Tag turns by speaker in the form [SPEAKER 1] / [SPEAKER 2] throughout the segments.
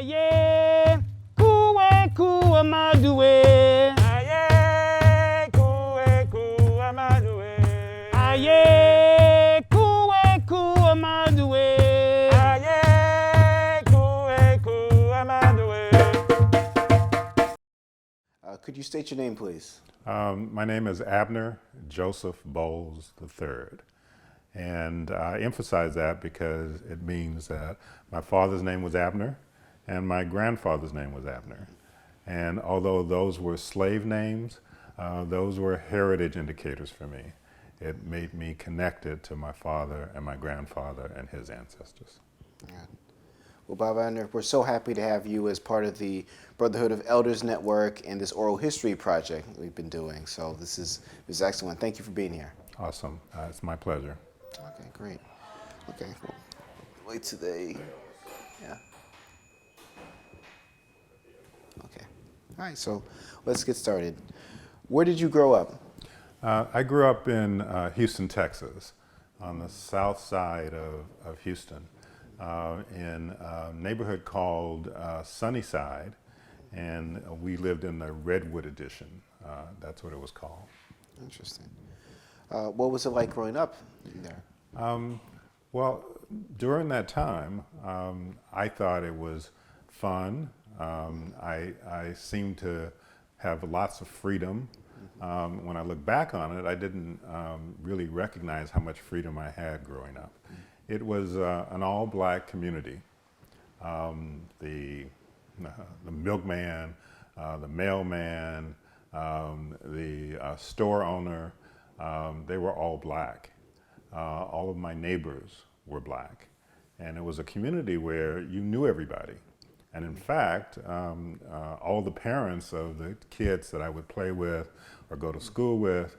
[SPEAKER 1] Aye, kuwe kuamadue.
[SPEAKER 2] Aye, kuwe kuamadue.
[SPEAKER 1] Aye, kuwe kuamadue.
[SPEAKER 2] Aye, kuwe kuamadue.
[SPEAKER 3] Could you state your name, please?
[SPEAKER 4] My name is Abner Joseph Boles III. And I emphasize that because it means that my father's name was Abner and my grandfather's name was Abner. And although those were slave names, those were heritage indicators for me. It made me connected to my father and my grandfather and his ancestors.
[SPEAKER 3] Yeah. Well, Bob Abner, we're so happy to have you as part of the Brotherhood of Elders Network and this oral history project we've been doing. So this is excellent. Thank you for being here.
[SPEAKER 4] Awesome. It's my pleasure.
[SPEAKER 3] Okay, great. Okay, well, wait till they, yeah. Okay. All right, so let's get started. Where did you grow up?
[SPEAKER 4] I grew up in Houston, Texas, on the south side of Houston, in a neighborhood called Sunnyside, and we lived in the Redwood Edition. That's what it was called.
[SPEAKER 3] Interesting. What was it like growing up there?
[SPEAKER 4] Well, during that time, I thought it was fun. I seemed to have lots of freedom. When I look back on it, I didn't really recognize how much freedom I had growing up. It was an all-black community. The milkman, the mailman, the store owner, they were all black. All of my neighbors were black. And it was a community where you knew everybody. And in fact, all the parents of the kids that I would play with or go to school with,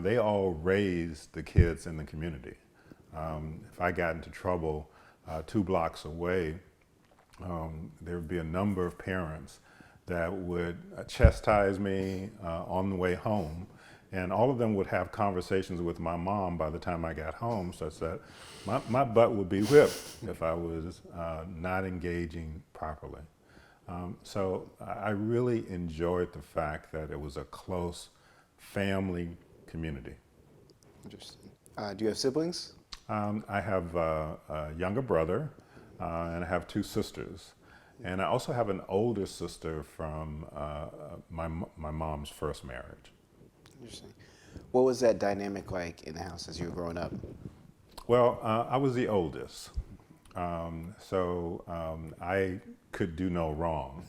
[SPEAKER 4] they all raised the kids in the community. If I got into trouble 2 blocks away, there would be a number of parents that would chastise me on the way home. And all of them would have conversations with my mom by the time I got home, such that my butt would be whipped if I was not engaging properly. So I really enjoyed the fact that it was a close family community.
[SPEAKER 3] Interesting. Do you have siblings?
[SPEAKER 4] I have a younger brother, and I have 2 sisters. And I also have an older sister from my mom's first marriage.
[SPEAKER 3] Interesting. What was that dynamic like in the house as you were growing up?
[SPEAKER 4] Well, I was the oldest, so I could do no wrong.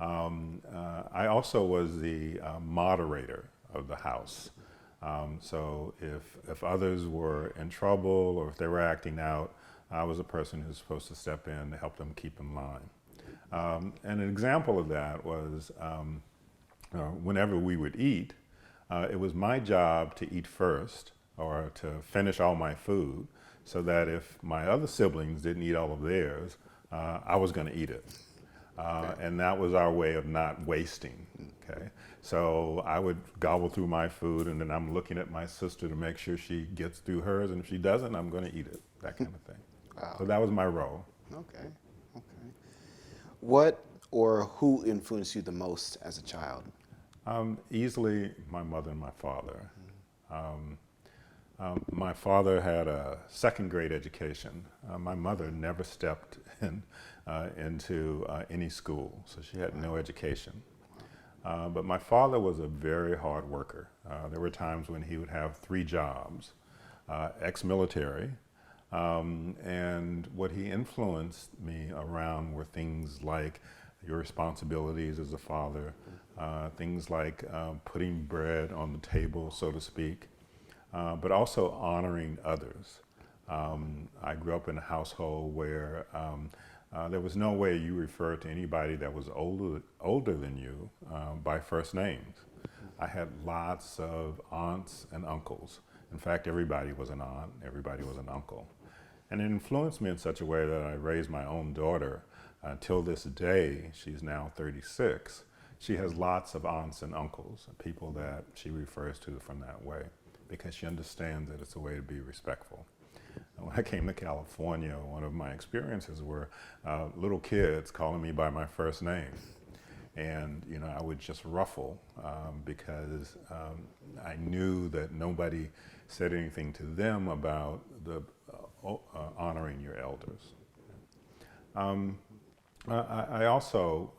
[SPEAKER 4] I also was the moderator of the house. So if others were in trouble or if they were acting out, I was the person who was supposed to step in to help them keep in line. And an example of that was whenever we would eat, it was my job to eat first or to finish all my food so that if my other siblings didn't eat all of theirs, I was going to eat it. And that was our way of not wasting. Okay, so I would gobble through my food and then I'm looking at my sister to make sure she gets through hers, and if she doesn't, I'm going to eat it, that kind of thing.
[SPEAKER 3] Wow.
[SPEAKER 4] So that was my role.
[SPEAKER 3] Okay, okay. What or who influenced you the most as a child?
[SPEAKER 4] Easily my mother and my father. My father had a 2nd grade education. My mother never stepped into any school, so she had no education. But my father was a very hard worker. There were times when he would have 3 jobs, ex-military, and what he influenced me around were things like your responsibilities as a father, things like putting bread on the table, so to speak, but also honoring others. I grew up in a household where there was no way you referred to anybody that was older than you by first names. I had lots of aunts and uncles. In fact, everybody was an aunt, everybody was an uncle. And it influenced me in such a way that I raised my own daughter. Till this day, she's now 36. She has lots of aunts and uncles, people that she refers to from that way, because she understands that it's a way to be respectful. When I came to California, one of my experiences were little kids calling me by my first name. And I would just ruffle because I knew that nobody said anything to them about the honoring your elders. I also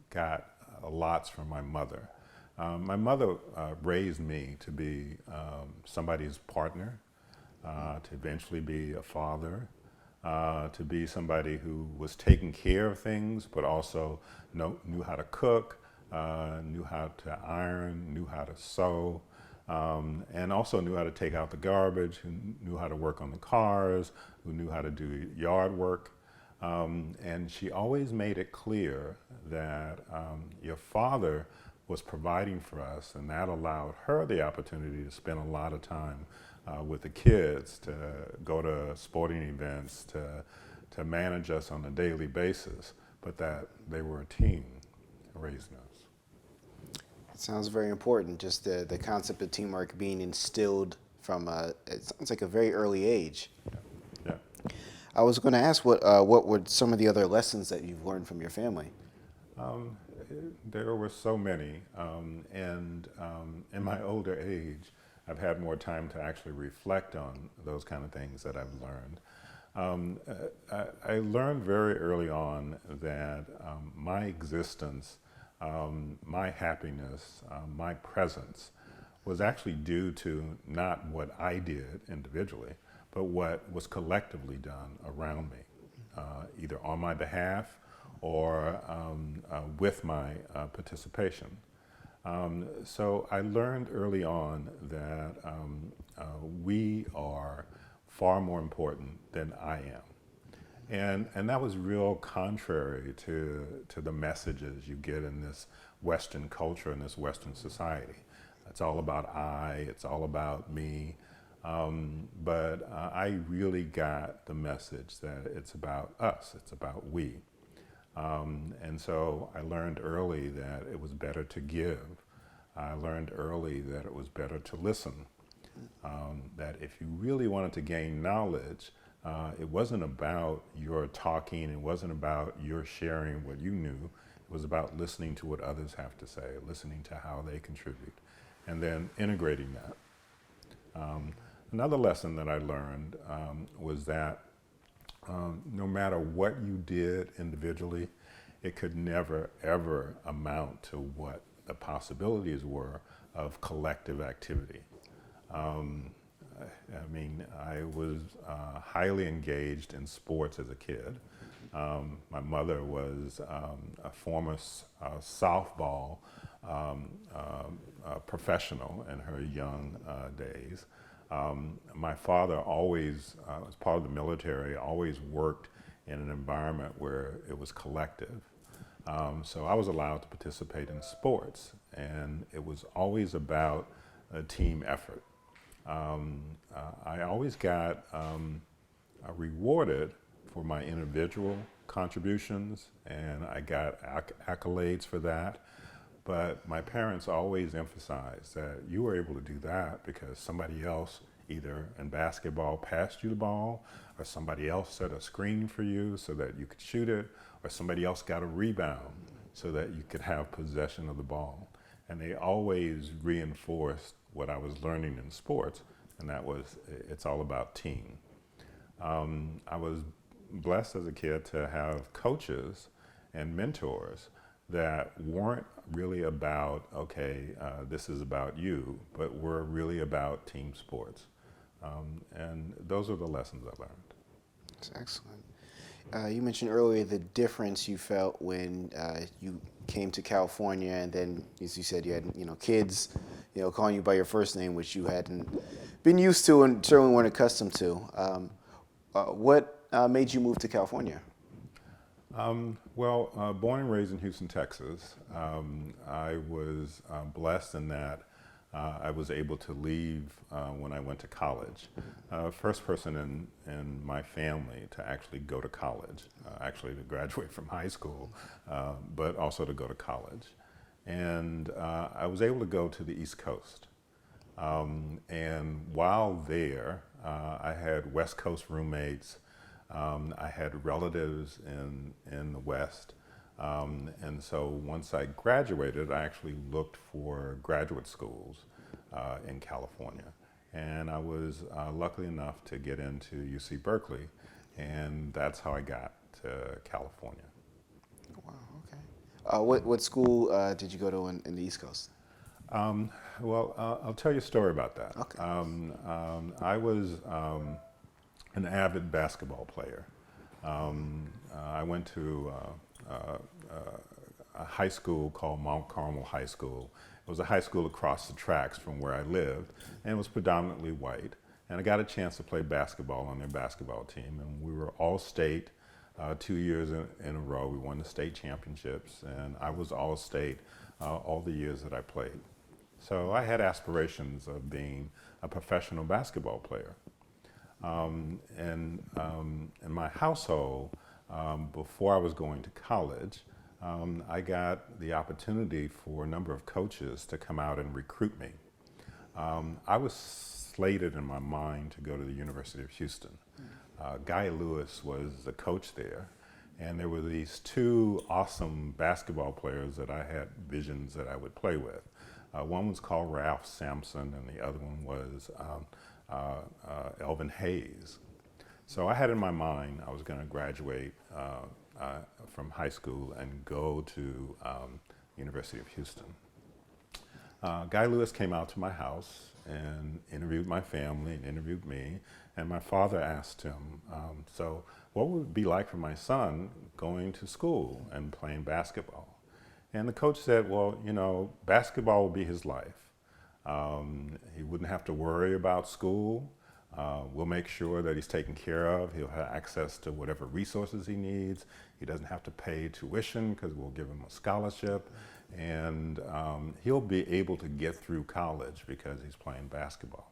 [SPEAKER 4] got lots from my mother. My mother raised me to be somebody's partner, to eventually be a father, to be somebody who was taking care of things, but also knew how to cook, knew how to iron, knew how to sew, and also knew how to take out the garbage, who knew how to work on the cars, who knew how to do yard work. And she always made it clear that your father was providing for us, and that allowed her the opportunity to spend a lot of time with the kids, to go to sporting events, to manage us on a daily basis, but that they were a team raising us.
[SPEAKER 3] It sounds very important, just the concept of teamwork being instilled from, it sounds like a very early age.
[SPEAKER 4] Yeah.
[SPEAKER 3] I was going to ask what were some of the other lessons that you've learned from your family?
[SPEAKER 4] There were so many, and in my older age, I've had more time to actually reflect on those kind of things that I've learned. I learned very early on that my existence, my happiness, my presence was actually due to not what I did individually, but what was collectively done around me, either on my behalf or with my participation. So I learned early on that we are far more important than I am. And that was real contrary to the messages you get in this Western culture and this Western society. It's all about I, it's all about me. But I really got the message that it's about us, it's about we. And so I learned early that it was better to give. I learned early that it was better to listen. That if you really wanted to gain knowledge, it wasn't about your talking, it wasn't about your sharing what you knew, it was about listening to what others have to say, listening to how they contribute, and then integrating that. Another lesson that I learned was that no matter what you did individually, it could never, ever amount to what the possibilities were of collective activity. I was highly engaged in sports as a kid. My mother was a former softball professional in her young days. My father always, as part of the military, always worked in an environment where it was collective. So I was allowed to participate in sports, and it was always about a team effort. I always got rewarded for my individual contributions, and I got accolades for that. But my parents always emphasized that you were able to do that because somebody else, either in basketball, passed you the ball, or somebody else set a screen for you so that you could shoot it, or somebody else got a rebound so that you could have possession of the ball. And they always reinforced what I was learning in sports, and that was, it's all about team. I was blessed as a kid to have coaches and mentors that weren't really about, okay, this is about you, but were really about team sports. And those are the lessons I learned.
[SPEAKER 3] That's excellent. You mentioned earlier the difference you felt when you came to California, and then, as you said, you had kids, calling you by your first name, which you hadn't been used to and certainly weren't accustomed to. What made you move to California?
[SPEAKER 4] Born and raised in Houston, Texas, I was blessed in that I was able to leave when I went to college. First person in my family to actually go to college, actually to graduate from high school, but also to go to college. And I was able to go to the East Coast. And while there, I had West Coast roommates. I had relatives in the West. And so once I graduated, I actually looked for graduate schools in California. And I was lucky enough to get into UC Berkeley, and that's how I got to California.
[SPEAKER 3] Wow, okay. What school did you go to in the East Coast?
[SPEAKER 4] Well, I'll tell you a story about that.
[SPEAKER 3] Okay.
[SPEAKER 4] I was an avid basketball player. I went to a high school called Mount Carmel High School. It was a high school across the tracks from where I lived, and it was predominantly white. And I got a chance to play basketball on their basketball team, and we were all-state 2 years in a row. We won the state championships, and I was all-state all the years that I played. So I had aspirations of being a professional basketball player. In my household, before I was going to college, I got the opportunity for a number of coaches to come out and recruit me. I was slated in my mind to go to the University of Houston. Guy Lewis was the coach there, and there were these two awesome basketball players that I had visions that I would play with. One was called Ralph Sampson, and the other one was Elvin Hayes. So I had in my mind I was going to graduate from high school and go to University of Houston. Guy Lewis came out to my house and interviewed my family and interviewed me, and my father asked him, so what would it be like for my son going to school and playing basketball? And the coach said, well, you know, basketball will be his life. He wouldn't have to worry about school. We'll make sure that he's taken care of. He'll have access to whatever resources he needs. He doesn't have to pay tuition because we'll give him a scholarship. And he'll be able to get through college because he's playing basketball.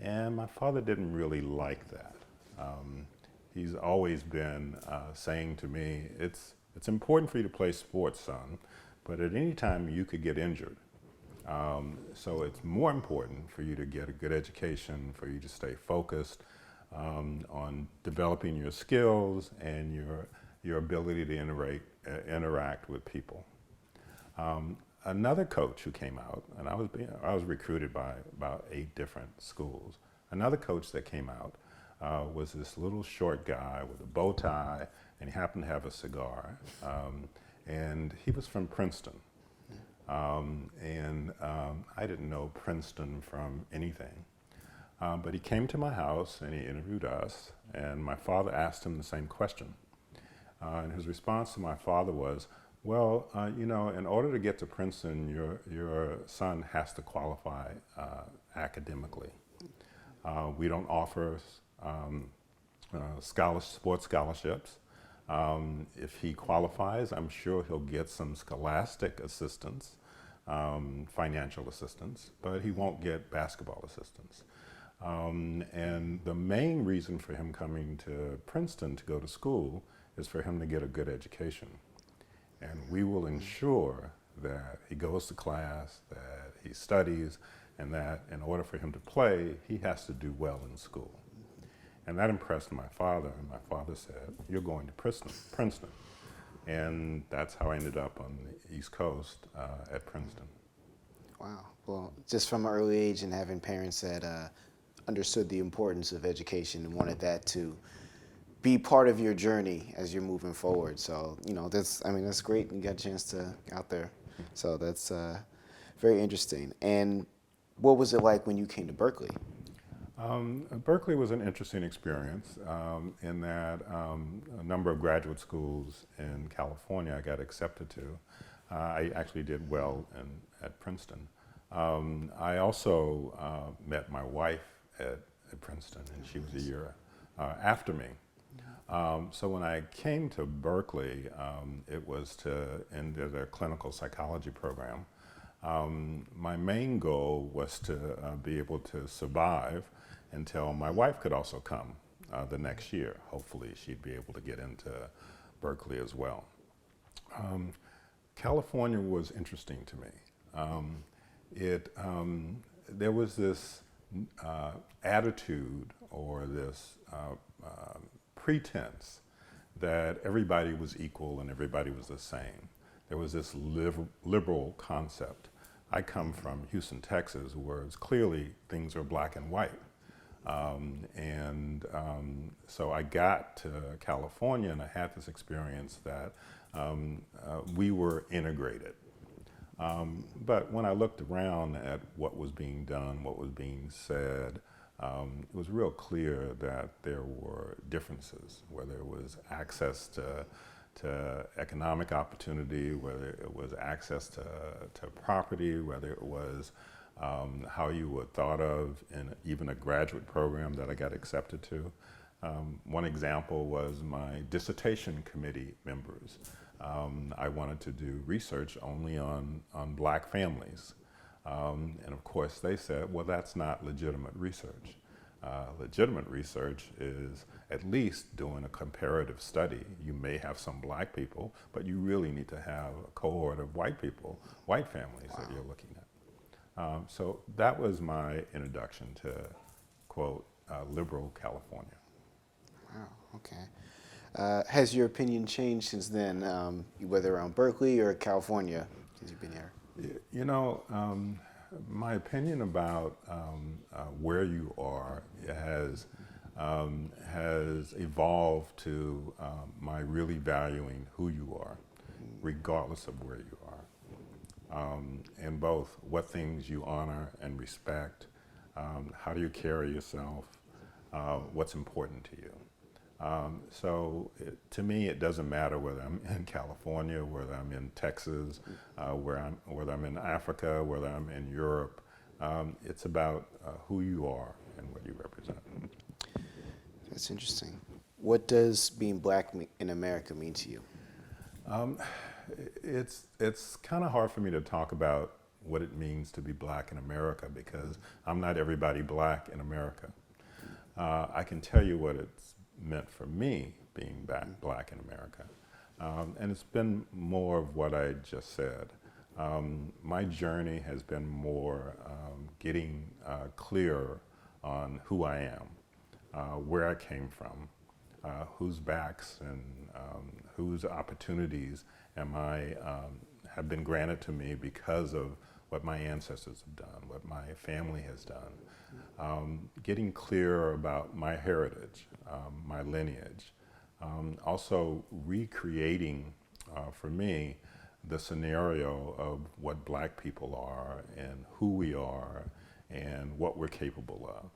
[SPEAKER 4] And my father didn't really like that. He's always been saying to me, it's important for you to play sports, son, but at any time you could get injured. So it's more important for you to get a good education, for you to stay focused on developing your skills and your ability to interact with people. Another coach who came out, and I was recruited by about 8 different schools. Another coach that came out was this little short guy with a bow tie, and he happened to have a cigar. And he was from Princeton. I didn't know Princeton from anything. But he came to my house and he interviewed us, and my father asked him the same question. And his response to my father was, well, you know, in order to get to Princeton, your son has to qualify academically. We don't offer sports scholarships. If he qualifies, I'm sure he'll get some scholastic assistance, financial assistance, but he won't get basketball assistance. And the main reason for him coming to Princeton to go to school is for him to get a good education. And we will ensure that he goes to class, that he studies, and that in order for him to play, he has to do well in school. And that impressed my father, and my father said, you're going to Princeton. And that's how I ended up on the East Coast at Princeton.
[SPEAKER 3] Wow. Well, just from an early age and having parents that understood the importance of education and wanted that to be part of your journey as you're moving forward. So, you know, that's great. You got a chance to get out there. So that's very interesting. And what was it like when you came to Berkeley?
[SPEAKER 4] Berkeley was an interesting experience in that a number of graduate schools in California I got accepted to. I actually did well at Princeton. I also met my wife at Princeton, and she was a year after me. So when I came to Berkeley, it was to enter their clinical psychology program. My main goal was to be able to survive until my wife could also come the next year. Hopefully she'd be able to get into Berkeley as well. California was interesting to me. there was this attitude or this pretense that everybody was equal and everybody was the same. There was this liberal concept. I come from Houston, Texas, where it's clearly things are black and white. So I got to California and I had this experience that we were integrated. But when I looked around at what was being done, what was being said, it was real clear that there were differences, whether it was access to economic opportunity, whether it was access to property, whether it was how you were thought of in even a graduate program that I got accepted to. One example was my dissertation committee members. I wanted to do research only on black families. And of course they said, well, that's not legitimate research. Legitimate research is at least doing a comparative study. You may have some black people, but you really need to have a cohort of white people, white families that you're looking at. So that was my introduction to, quote, liberal California.
[SPEAKER 3] Wow, okay. Has your opinion changed since then, whether around Berkeley or California, since you've been here?
[SPEAKER 4] You know, my opinion about where you are has evolved to my really valuing who you are, regardless of where you are. And both what things you honor and respect, how do you carry yourself, what's important to you. To me, it doesn't matter whether I'm in California, whether I'm in Texas, whether I'm in Africa, whether I'm in Europe. It's about who you are and what you represent.
[SPEAKER 3] That's interesting. What does being black in America mean to you?
[SPEAKER 4] It's kind of hard for me to talk about what it means to be black in America because I'm not everybody black in America. I can tell you what it's meant for me being black in America. And it's been more of what I just said. My journey has been more getting clear on who I am, where I came from, whose backs and whose opportunities have been granted to me because of what my ancestors have done, what my family has done. Getting clear about my heritage, my lineage. Also recreating, for me, the scenario of what black people are and who we are and what we're capable of.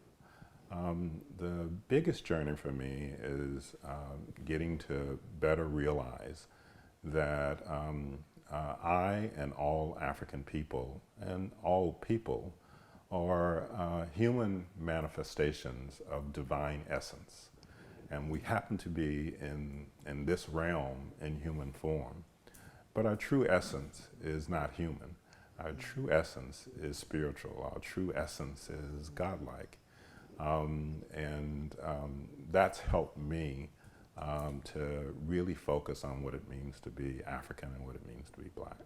[SPEAKER 4] The biggest journey for me is getting to better realize that I and all African people and all people are human manifestations of divine essence. And we happen to be in this realm in human form. But our true essence is not human. Our true essence is spiritual. Our true essence is godlike. That's helped me to really focus on what it means to be African and what it means to be black.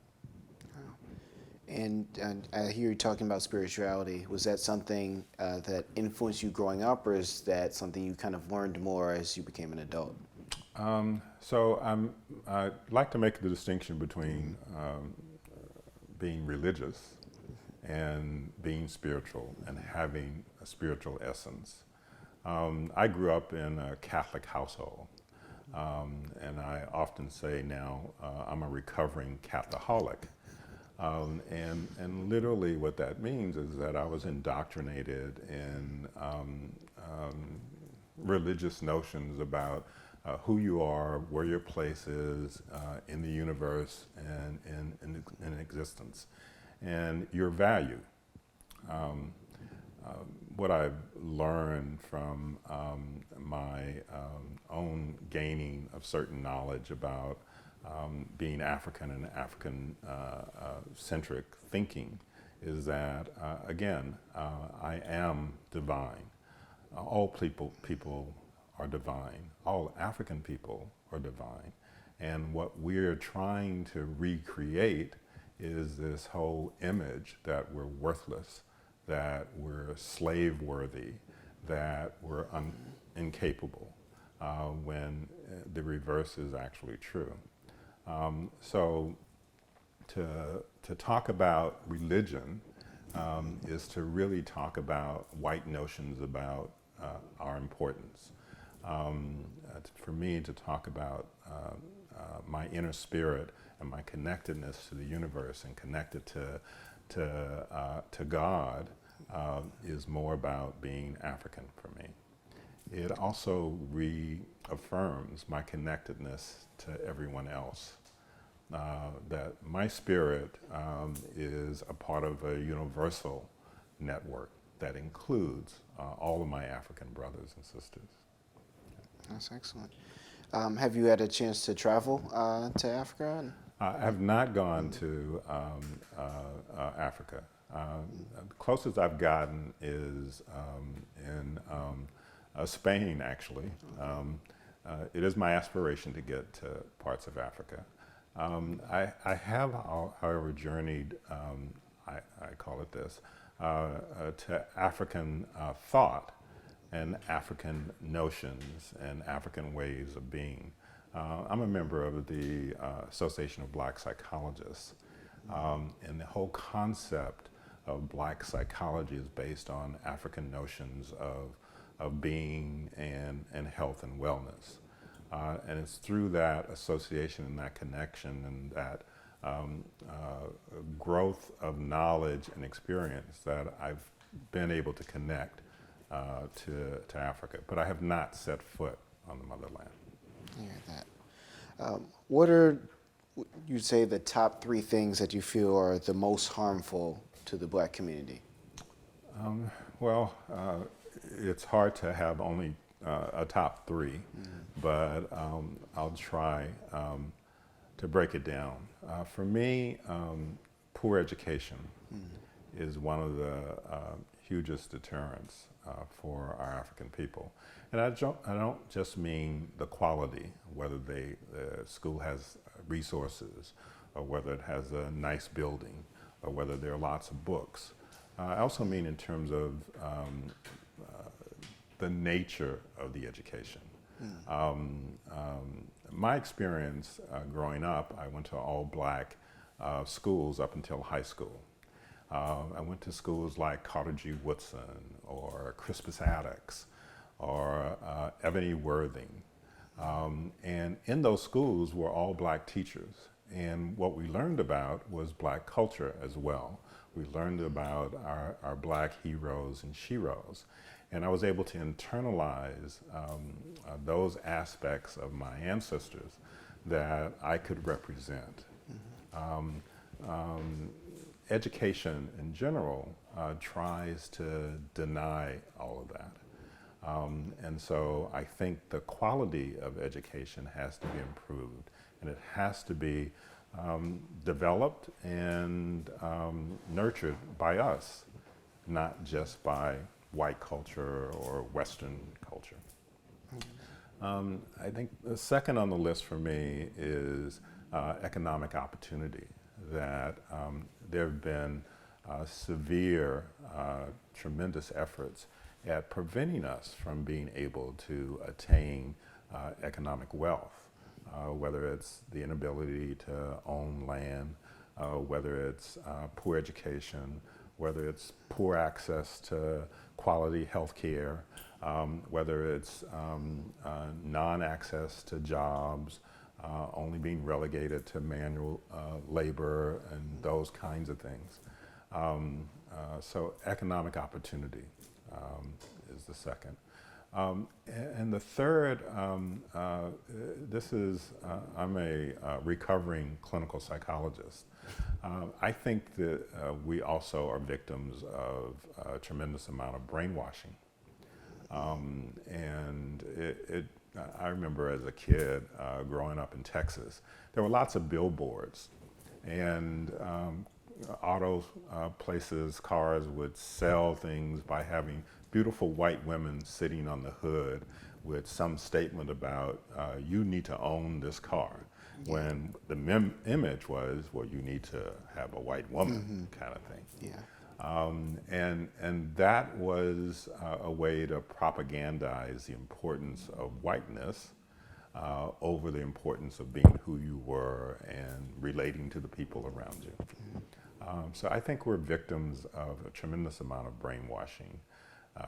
[SPEAKER 3] And I hear you talking about spirituality. Was that something that influenced you growing up, or is that something you kind of learned more as you became an adult?
[SPEAKER 4] I'd like to make the distinction between being religious and being spiritual and having a spiritual essence. I grew up in a Catholic household, and I often say now I'm a recovering Catholic. And literally what that means is that I was indoctrinated in religious notions about who you are, where your place is in the universe and in existence, and your value. What I've learned from my own gaining of certain knowledge about being African and African-centric thinking is that, again, I am divine. All people are divine. All African people are divine. And what we're trying to recreate is this whole image that we're worthless, that we're slave-worthy, that we're incapable, when the reverse is actually true. So to talk about religion is to really talk about white notions about our importance. For me, to talk about my inner spirit and my connectedness to the universe and connected to God is more about being African for me. It also reaffirms my connectedness to everyone else. That my spirit is a part of a universal network that includes all of my African brothers and sisters.
[SPEAKER 3] That's excellent. Have you had a chance to travel to Africa?
[SPEAKER 4] I have not gone to Africa. The closest I've gotten is in Spain, actually. It is my aspiration to get to parts of Africa. I have, however, journeyed, I call it this, to African thought and African notions and African ways of being. I'm a member of the Association of Black Psychologists, and the whole concept of Black psychology is based on African notions of being and health and wellness. And it's through that association and that connection and that growth of knowledge and experience that I've been able to connect to Africa. But I have not set foot on the motherland.
[SPEAKER 3] I hear that. What are, you'd say, the top 3 things that you feel are the most harmful to the Black community?
[SPEAKER 4] Well, it's hard to have only a top 3, but I'll try to break it down. For me, poor education is one of the hugest deterrents for our African people. And I don't just mean the quality, whether the school has resources, or whether it has a nice building, or whether there are lots of books. I also mean in terms of the nature of the education. My experience growing up, I went to all Black schools up until high school. I went to schools like Carter G. Woodson or Crispus Attucks or Ebony Worthing. And in those schools were all Black teachers. And what we learned about was Black culture as well. We learned about our Black heroes and sheroes. And I was able to internalize those aspects of my ancestors that I could represent. Education in general tries to deny all of that. And so I think the quality of education has to be improved, and it has to be developed and nurtured by us, not just by white culture or Western culture. I think the second on the list for me is economic opportunity, that there have been severe, tremendous efforts at preventing us from being able to attain economic wealth, whether it's the inability to own land, whether it's poor education, whether it's poor access to quality health care, whether it's non-access to jobs, only being relegated to manual labor and those kinds of things. So economic opportunity is the second. And the third, I'm a recovering clinical psychologist. I think that we also are victims of a tremendous amount of brainwashing. And I remember as a kid growing up in Texas, there were lots of billboards, and auto places, cars would sell things by having beautiful white women sitting on the hood with some statement about you need to own this car, when the image was, well, you need to have a white woman kind of thing.
[SPEAKER 3] Yeah.
[SPEAKER 4] And that was a way to propagandize the importance of whiteness over the importance of being who you were and relating to the people around you. So I think we're victims of a tremendous amount of brainwashing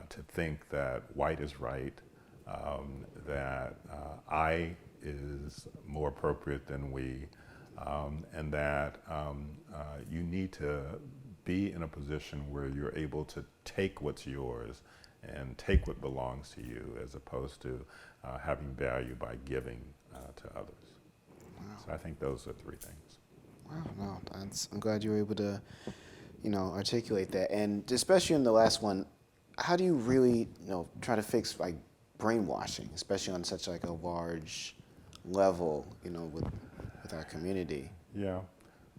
[SPEAKER 4] to think that white is right, that I is more appropriate than we, and that you need to be in a position where you're able to take what's yours and take what belongs to you, as opposed to having value by giving to others.
[SPEAKER 3] Wow.
[SPEAKER 4] So I think those are three things.
[SPEAKER 3] Wow, no, I'm glad you were able to, articulate that. And especially in the last one, how do you really, try to fix like brainwashing, especially on such like a large level, with our community?
[SPEAKER 4] Yeah.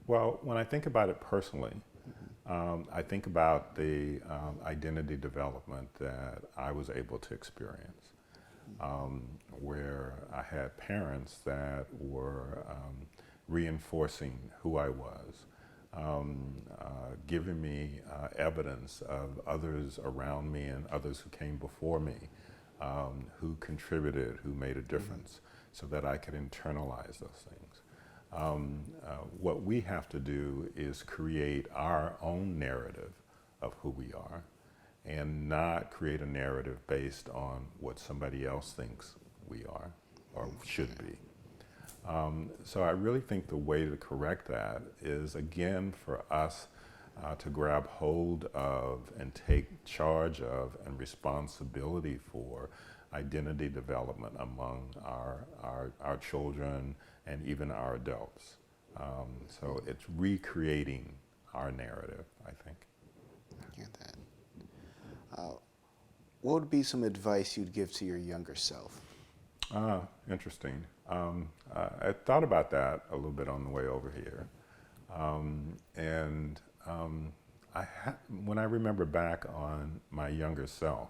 [SPEAKER 4] Well, when I think about it personally, I think about the identity development that I was able to experience, where I had parents that were reinforcing who I was, giving me evidence of others around me and others who came before me, who contributed, who made a difference, so that I could internalize those things. What we have to do is create our own narrative of who we are and not create a narrative based on what somebody else thinks we are or should be. So I really think the way to correct that is, again, for us to grab hold of and take charge of and responsibility for identity development among our children and even our adults. So it's recreating our narrative, I think.
[SPEAKER 3] I get that. What would be some advice you'd give to your younger self?
[SPEAKER 4] Interesting. I thought about that a little bit on the way over here. When I remember back on my younger self,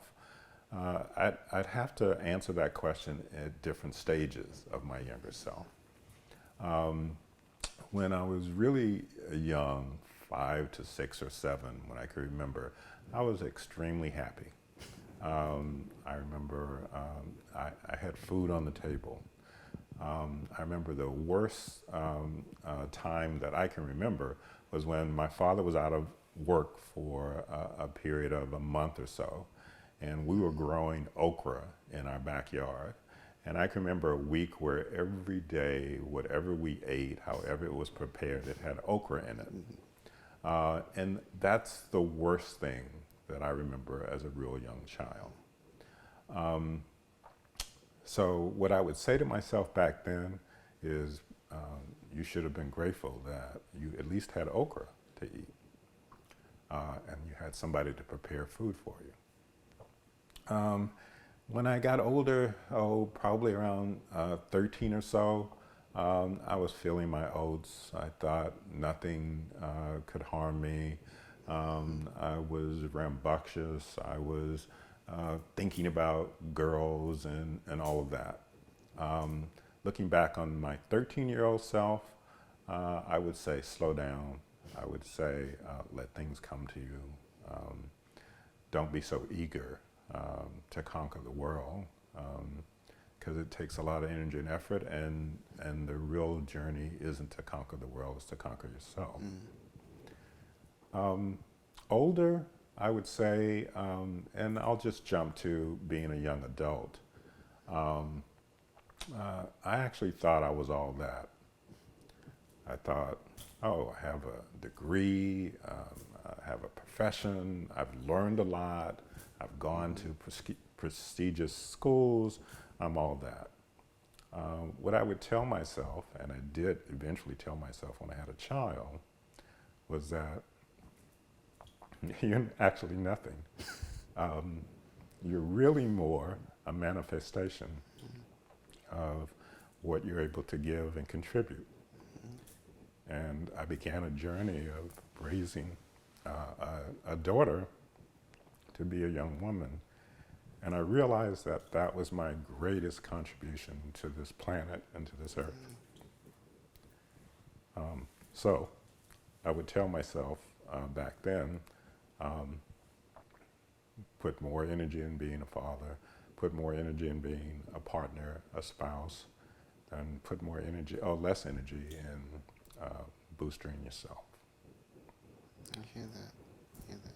[SPEAKER 4] I'd have to answer that question at different stages of my younger self. When I was really young, 5 to 6 or 7, when I could remember, I was extremely happy. I remember I had food on the table. I remember the worst time that I can remember was when my father was out of work for a period of a month or so, and we were growing okra in our backyard. And I can remember a week where every day, whatever we ate, however it was prepared, it had okra in it. And that's the worst thing that I remember as a real young child. So what I would say to myself back then is, you should have been grateful that you at least had okra to eat, and you had somebody to prepare food for you. When I got older, probably around 13 or so, I was feeling my oats. I thought nothing could harm me. I was rambunctious. I was thinking about girls and all of that. Looking back on my 13-year-old self, I would say slow down. I would say let things come to you. Don't be so eager to conquer the world, because it takes a lot of energy and effort, and the real journey isn't to conquer the world, it's to conquer yourself. Older, I would say, and I'll just jump to being a young adult, I actually thought I was all that. I thought, I have a degree, I have a profession, I've learned a lot, I've gone to prestigious schools, I'm all that. What I would tell myself, and I did eventually tell myself when I had a child, was that you're actually nothing. You're really more a manifestation of what you're able to give and contribute. And I began a journey of raising a daughter to be a young woman. And I realized that that was my greatest contribution to this planet and to this earth. So I would tell myself back then, Put more energy in being a father, put more energy in being a partner, a spouse, and put more energy, or less energy in boosting yourself.
[SPEAKER 3] I hear that. I hear that.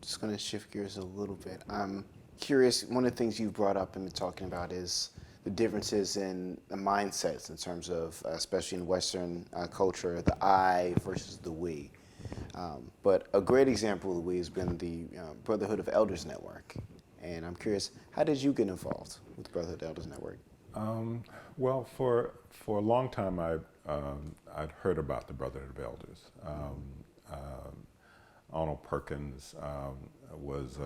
[SPEAKER 3] Just going to shift gears a little bit. I'm curious, one of the things you brought up and been talking about is the differences in the mindsets in terms of, especially in Western culture, the I versus the we. But a great example of the we has been the Brotherhood of Elders Network. And I'm curious, how did you get involved with the Brotherhood of Elders Network?
[SPEAKER 4] Well, for a long time, I'd heard about the Brotherhood of Elders. Arnold Perkins was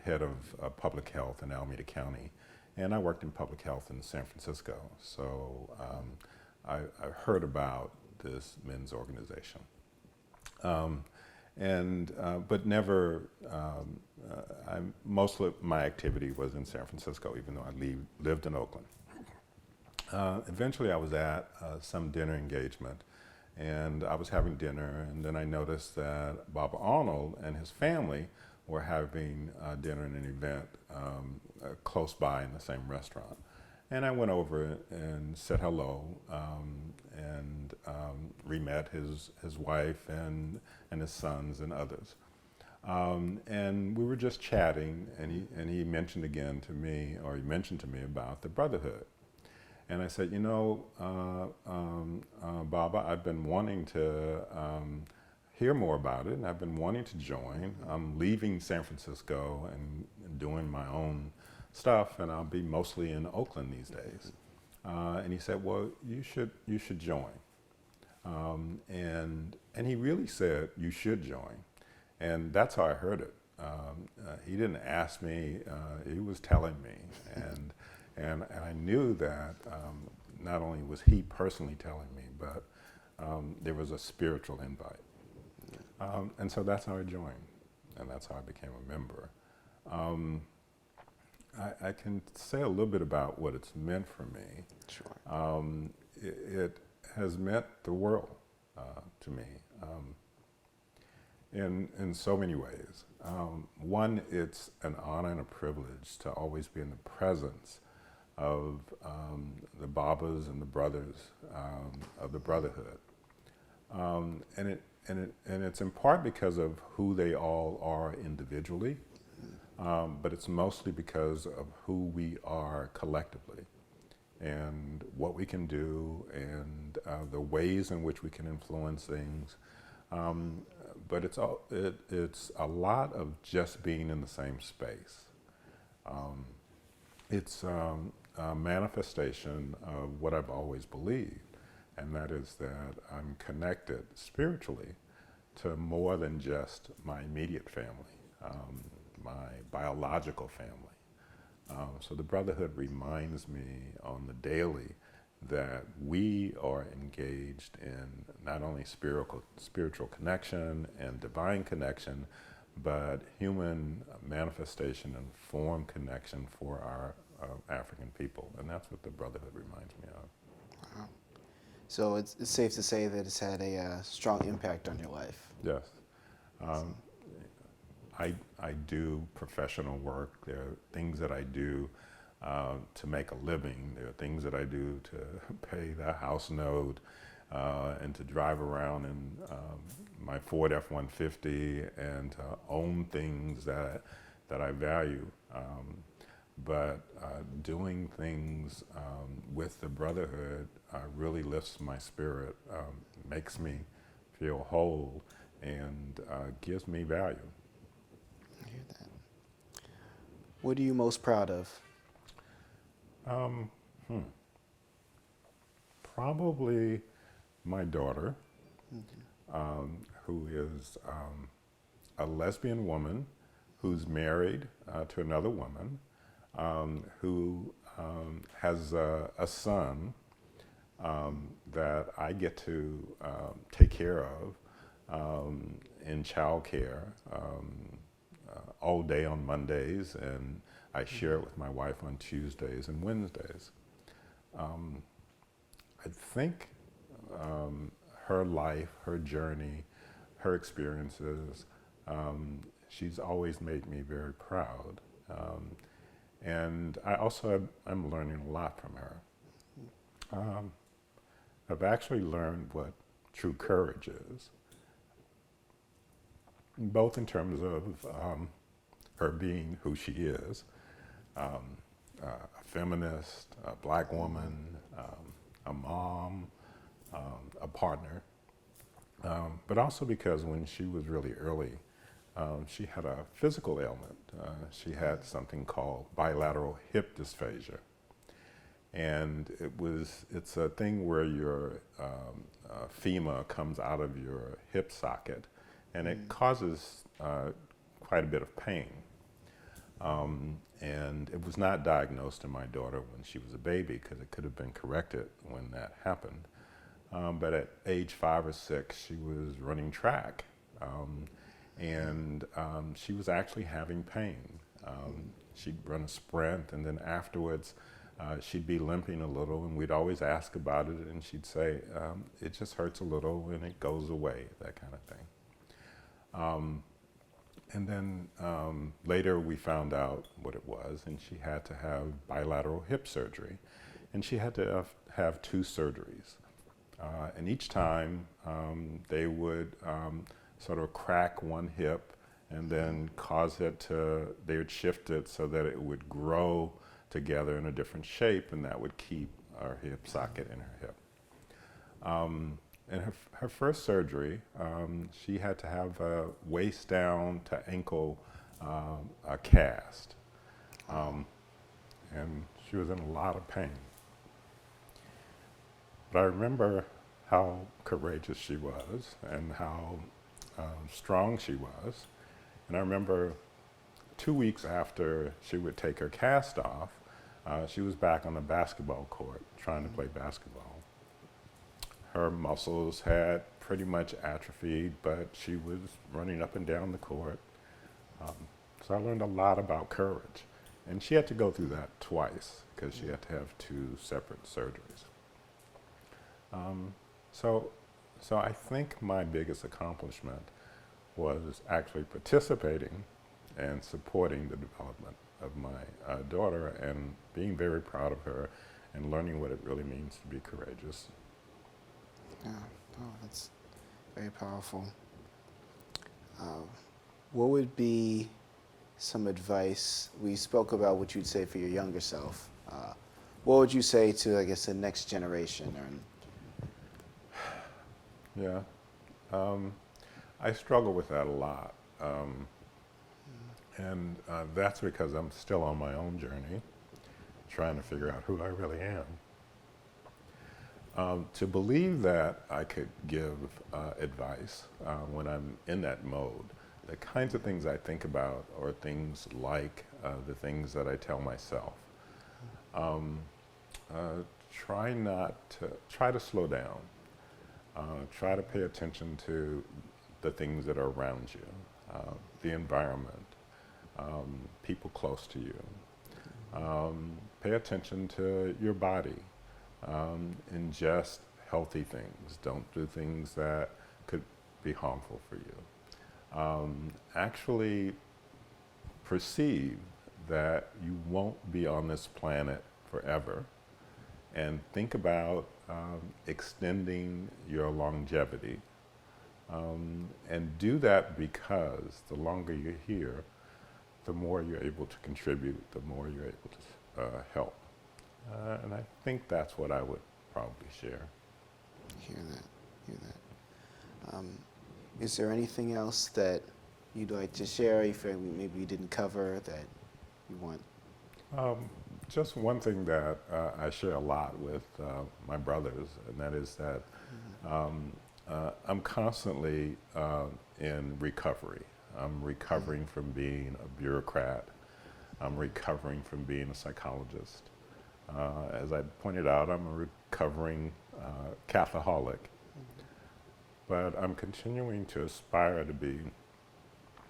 [SPEAKER 4] head of public health in Alameda County, and I worked in public health in San Francisco. So I heard about this men's organization, but never. Most of my activity was in San Francisco, even though I lived in Oakland. Eventually, I was at some dinner engagement, and I was having dinner, and then I noticed that Bob Arnold and his family were having dinner in an event close by in the same restaurant. And I went over and said hello, and re-met his wife and his sons and others. And we were just chatting, and he mentioned again to me, or he mentioned to me about the Brotherhood. And I said, Baba, I've been wanting to hear more about it, and I've been wanting to join. I'm leaving San Francisco and doing my own stuff, and I'll be mostly in Oakland these days. And he said, well, you should join. And he really said, you should join. And that's how I heard it. He didn't ask me, he was telling me. And I knew that not only was he personally telling me, but there was a spiritual invite. And so that's how I joined, and that's how I became a member. I can say a little bit about what it's meant for me.
[SPEAKER 3] Sure.
[SPEAKER 4] It has meant the world to me in so many ways. One, it's an honor and a privilege to always be in the presence of the Babas and the brothers of the Brotherhood. And it's in part because of who they all are individually, but it's mostly because of who we are collectively and what we can do and the ways in which we can influence things. But it's a lot of just being in the same space. It's a manifestation of what I've always believed, and that is that I'm connected spiritually to more than just my immediate family, my biological family. So the Brotherhood reminds me on the daily that we are engaged in not only spiritual connection and divine connection, but human manifestation and form connection for our African people. And that's what the Brotherhood reminds me of.
[SPEAKER 3] Wow. So it's safe to say that it's had a strong impact on your life.
[SPEAKER 4] Yes. I do professional work. There are things that I do to make a living. There are things that I do to pay the house note and to drive around in my Ford F-150 and to own things that I value. But doing things with the Brotherhood really lifts my spirit, makes me feel whole, and gives me value.
[SPEAKER 3] I hear that. What are you most proud of?
[SPEAKER 4] Probably my daughter, who is a lesbian woman who's married to another woman, who has a son that I get to take care of in childcare all day on Mondays, and I share it with my wife on Tuesdays and Wednesdays. I think her life, her journey, her experiences. She's always made me very proud. And I also am learning a lot from her. I've actually learned what true courage is, both in terms of her being who she is, a feminist, a black woman, a mom, a partner, but also because when she was really early, she had a physical ailment. She had something called bilateral hip dysphagia. And it's a thing where your femur comes out of your hip socket, and it causes quite a bit of pain. And it was not diagnosed in my daughter when she was a baby, because it could have been corrected when that happened. But at age 5 or 6, she was running track, and she was actually having pain. She'd run a sprint, and then afterwards, she'd be limping a little, and we'd always ask about it, and she'd say, it just hurts a little and it goes away, that kind of thing. And then later we found out what it was, and she had to have bilateral hip surgery, and she had to have 2 surgeries. And each time they would sort of crack one hip and then they would shift it so that it would grow together in a different shape, and that would keep our hip socket in her hip. And her first surgery, she had to have a waist down to ankle a cast. And she was in a lot of pain. But I remember how courageous she was and how strong she was. And I remember 2 weeks after she would take her cast off, she was back on the basketball court trying to play basketball. Her muscles had pretty much atrophied, but she was running up and down the court. So I learned a lot about courage. And she had to go through that twice, because she had to have 2 separate surgeries. So I think my biggest accomplishment was actually participating and supporting the development of my daughter, and being very proud of her and learning what it really means to be courageous.
[SPEAKER 3] Yeah, that's very powerful. What would be some advice? We spoke about what you'd say for your younger self. What would you say to, I guess, the next generation?
[SPEAKER 4] Yeah, I struggle with that a lot. And that's because I'm still on my own journey, trying to figure out who I really am. To believe that I could give advice when I'm in that mode, the kinds of things I think about are things like the things that I tell myself. Try to slow down. Try to pay attention to the things that are around you, the environment, people close to you. Pay attention to your body. Ingest healthy things. Don't do things that could be harmful for you. Actually perceive that you won't be on this planet forever, and think about extending your longevity. And do that because the longer you're here, the more you're able to contribute, the more you're able to help. And I think that's what I would probably share.
[SPEAKER 3] Hear that. Is there anything else that you'd like to share, you feel maybe you didn't cover that you want?
[SPEAKER 4] Just one thing that I share a lot with my brothers, and that is that I'm constantly in recovery. I'm recovering from being a bureaucrat. I'm recovering from being a psychologist. As I pointed out, I'm a recovering Catholic. But I'm continuing to aspire to be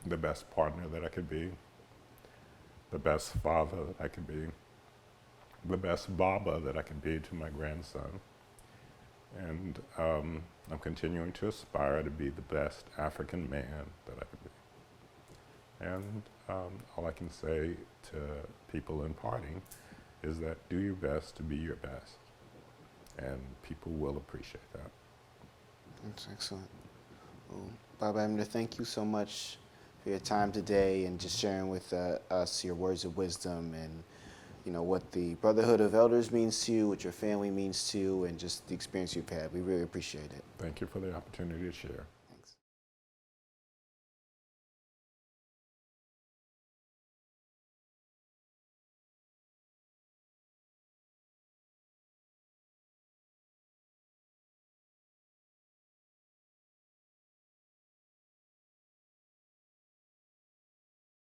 [SPEAKER 4] the best partner that I could be, the best father that I could be, the best Baba that I can be to my grandson. And I'm continuing to aspire to be the best African man that I could be. And all I can say to people in parting is that do your best to be your best. And people will appreciate that.
[SPEAKER 3] That's excellent. Well, Bob Abner, thank you so much for your time today and just sharing with us your words of wisdom and what the Brotherhood of Elders means to you, what your family means to you, and just the experience you've had. We really appreciate it.
[SPEAKER 4] Thank you for the opportunity to share.